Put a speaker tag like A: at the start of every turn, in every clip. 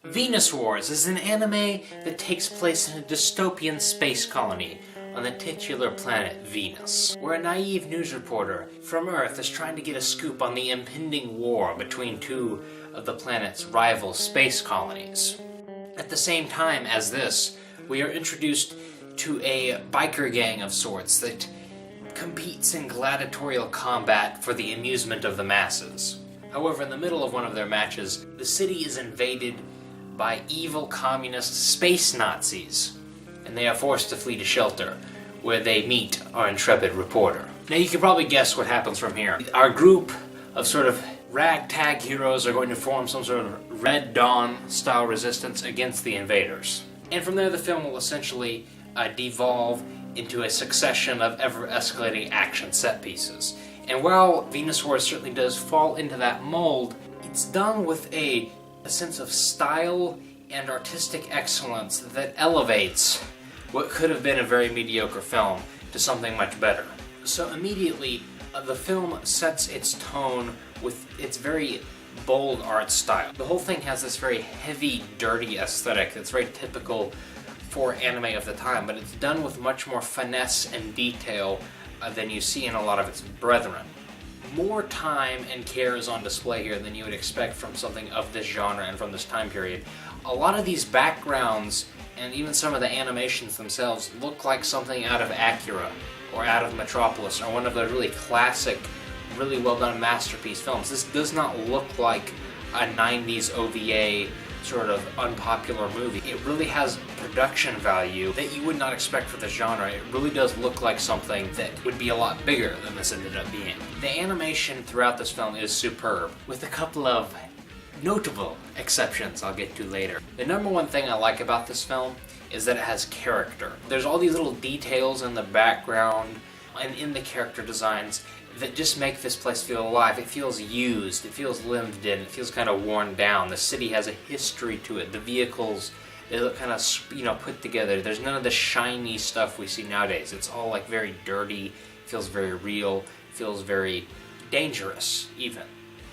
A: Venus Wars is an anime that takes place in a dystopian space colony on the titular planet Venus, where a naive news reporter from Earth is trying to get a scoop on the impending war between two of the planet's rival space colonies. At the same time as this, we are introduced to a biker gang of sorts that competes in gladiatorial combat for the amusement of the masses. However, in the middle of one of their matches, the city is invaded by evil communist space Nazis, and they are forced to flee to shelter, where they meet our intrepid reporter. Now you can probably guess what happens from here. Our group of sort of ragtag heroes are going to form some sort of Red Dawn style resistance against the invaders. And from there the film will essentially devolve into a succession of ever-escalating action set pieces. And while Venus Wars certainly does fall into that mold, it's done with a sense of style and artistic excellence that elevates what could have been a very mediocre film to something much better. So immediately, the film sets its tone with its very bold art style. The whole thing has this very heavy, dirty aesthetic that's very typical for anime of the time, but it's done with much more finesse and detail than you see in a lot of its brethren. More time and care is on display here than you would expect from something of this genre and from this time period. A lot of these backgrounds and even some of the animations themselves look like something out of Akira or out of Metropolis or one of the really classic, really well done masterpiece films. This does not look like a 90s OVA sort of unpopular movie. It really has production value that you would not expect for this genre. It really does look like something that would be a lot bigger than this ended up being. The animation throughout this film is superb, with a couple of notable exceptions I'll get to later. The number one thing I like about this film is that it has character. There's all these little details in the background and in the character designs that just make this place feel alive. It feels used, it feels lived in, it feels kind of worn down. The city has a history to it. The vehicles, they look kind of, put together. There's none of the shiny stuff we see nowadays. It's all like very dirty, feels very real, feels very dangerous even.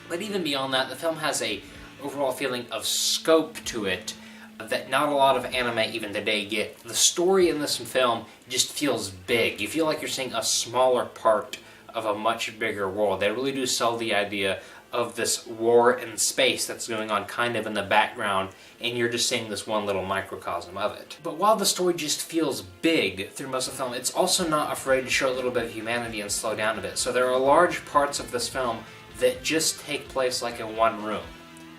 A: But even beyond that, the film has a overall feeling of scope to it that not a lot of anime even today get. The story in this film just feels big. You feel like you're seeing a smaller part of a much bigger world. They really do sell the idea of this war in space that's going on kind of in the background, and you're just seeing this one little microcosm of it. But while the story just feels big through most of the film, it's also not afraid to show a little bit of humanity and slow down a bit. So there are large parts of this film that just take place like in one room,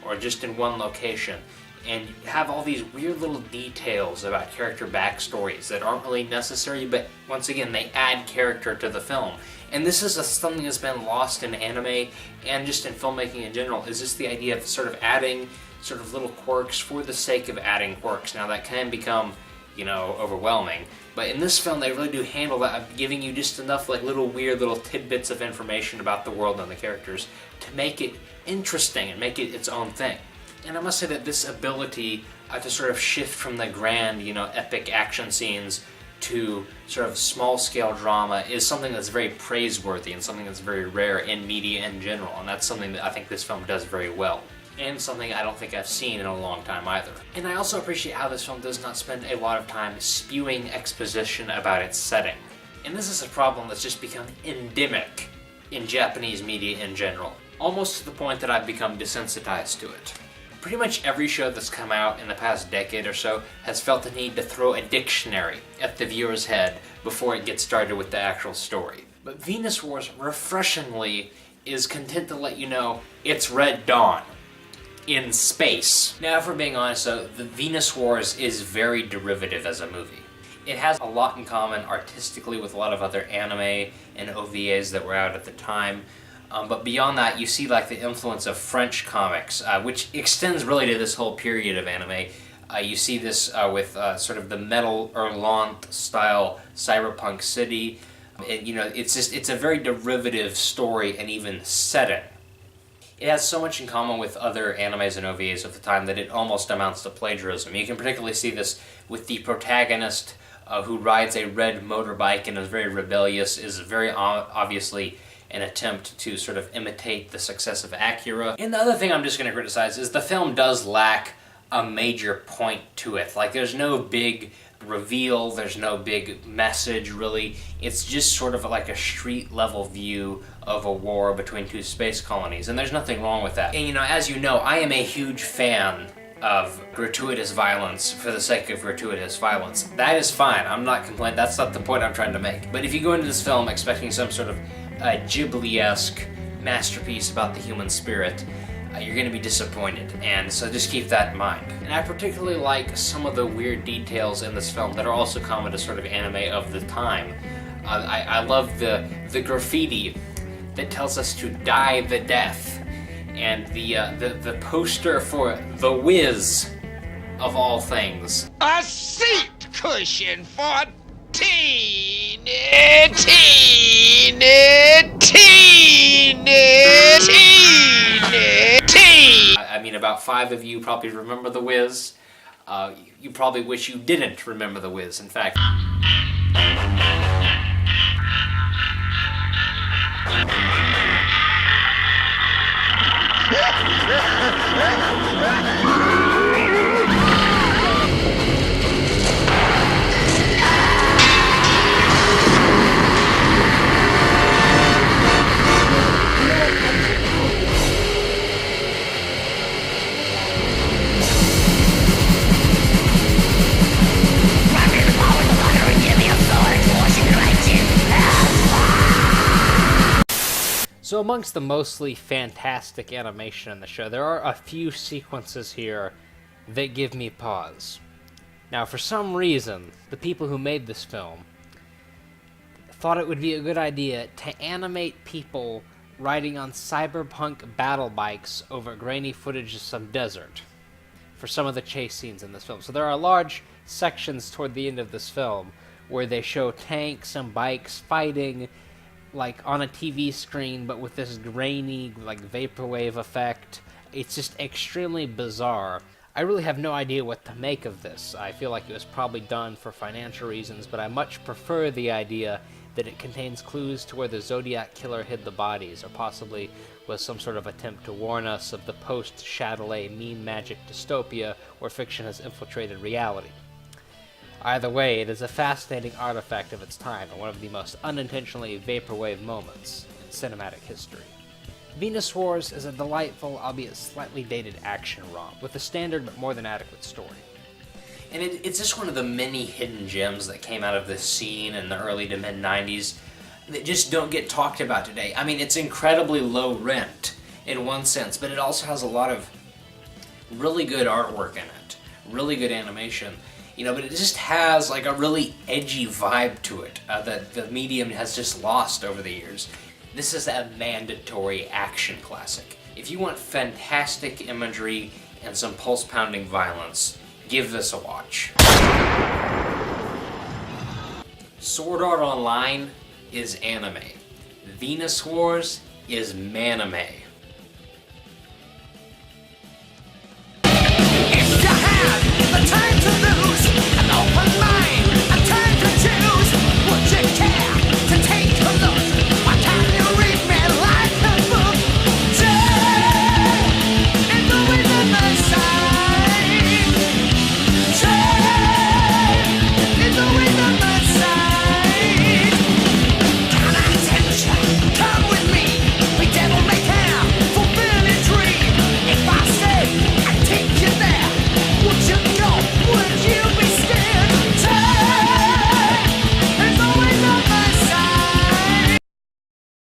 A: or just in one location, and you have all these weird little details about character backstories that aren't really necessary, but once again, they add character to the film. And this is something that's been lost in anime and just in filmmaking in general, is just the idea of sort of adding sort of little quirks for the sake of adding quirks. Now that can become, overwhelming, but in this film they really do handle that of giving you just enough like little weird little tidbits of information about the world and the characters to make it interesting and make it its own thing. And I must say that this ability to sort of shift from the grand, epic action scenes to sort of small-scale drama is something that's very praiseworthy and something that's very rare in media in general, and that's something that I think this film does very well, and something I don't think I've seen in a long time either. And I also appreciate how this film does not spend a lot of time spewing exposition about its setting. And this is a problem that's just become endemic in Japanese media in general, almost to the point that I've become desensitized to it. Pretty much every show that's come out in the past decade or so has felt the need to throw a dictionary at the viewer's head before it gets started with the actual story. But Venus Wars, refreshingly, is content to let you know it's Red Dawn in space. Now, if we're being honest though, the Venus Wars is very derivative as a movie. It has a lot in common artistically with a lot of other anime and OVAs that were out at the time. But beyond that, you see like the influence of French comics, which extends really to this whole period of anime. You see this with sort of the Metal Hurlant style cyberpunk city. It's a very derivative story and even setting. It has so much in common with other animes and OVAs of the time that it almost amounts to plagiarism. You can particularly see this with the protagonist who rides a red motorbike and is very rebellious, is very obviously an attempt to sort of imitate the success of Akira. And the other thing I'm just going to criticize is the film does lack a major point to it. Like, there's no big reveal, there's no big message, really. It's just sort of like a street-level view of a war between two space colonies, and there's nothing wrong with that. And, you know, as you know, I am a huge fan of gratuitous violence for the sake of gratuitous violence. That is fine, I'm not complaining, that's not the point I'm trying to make. But if you go into this film expecting some sort of Ghibli-esque masterpiece about the human spirit, you're going to be disappointed, and so just keep that in mind. And I particularly like some of the weird details in this film that are also common to sort of anime of the time. I love the graffiti that tells us to die the death, and the poster for The Wiz, of all things.
B: A seat cushion for teeny.
A: I mean, about 5 of you probably remember The Wiz. You probably wish you didn't remember The Wiz, in fact. So amongst the mostly fantastic animation in the show, there are a few sequences here that give me pause. Now, for some reason, the people who made this film thought it would be a good idea to animate people riding on cyberpunk battle bikes over grainy footage of some desert for some of the chase scenes in this film. So there are large sections toward the end of this film where they show tanks and bikes fighting, like on a TV screen, but with this grainy, like, vaporwave effect. It's just extremely bizarre. I really have no idea what to make of this. I feel like it was probably done for financial reasons, but I much prefer the idea that it contains clues to where the Zodiac Killer hid the bodies, or possibly was some sort of attempt to warn us of the post-Châtelet meme magic dystopia where fiction has infiltrated reality. Either way, it is a fascinating artifact of its time, and one of the most unintentionally vaporwave moments in cinematic history. Venus Wars is a delightful, albeit slightly dated action romp, with a standard but more than adequate story. And it's just one of the many hidden gems that came out of this scene in the early to mid-90s that just don't get talked about today. I mean, it's incredibly low rent in one sense, but it also has a lot of really good artwork in it, really good animation. You know, but it just has like a really edgy vibe to it that the medium has just lost over the years. This is a mandatory action classic. If you want fantastic imagery and some pulse-pounding violence, give this a watch. Sword Art Online is anime. Venus Wars is manime.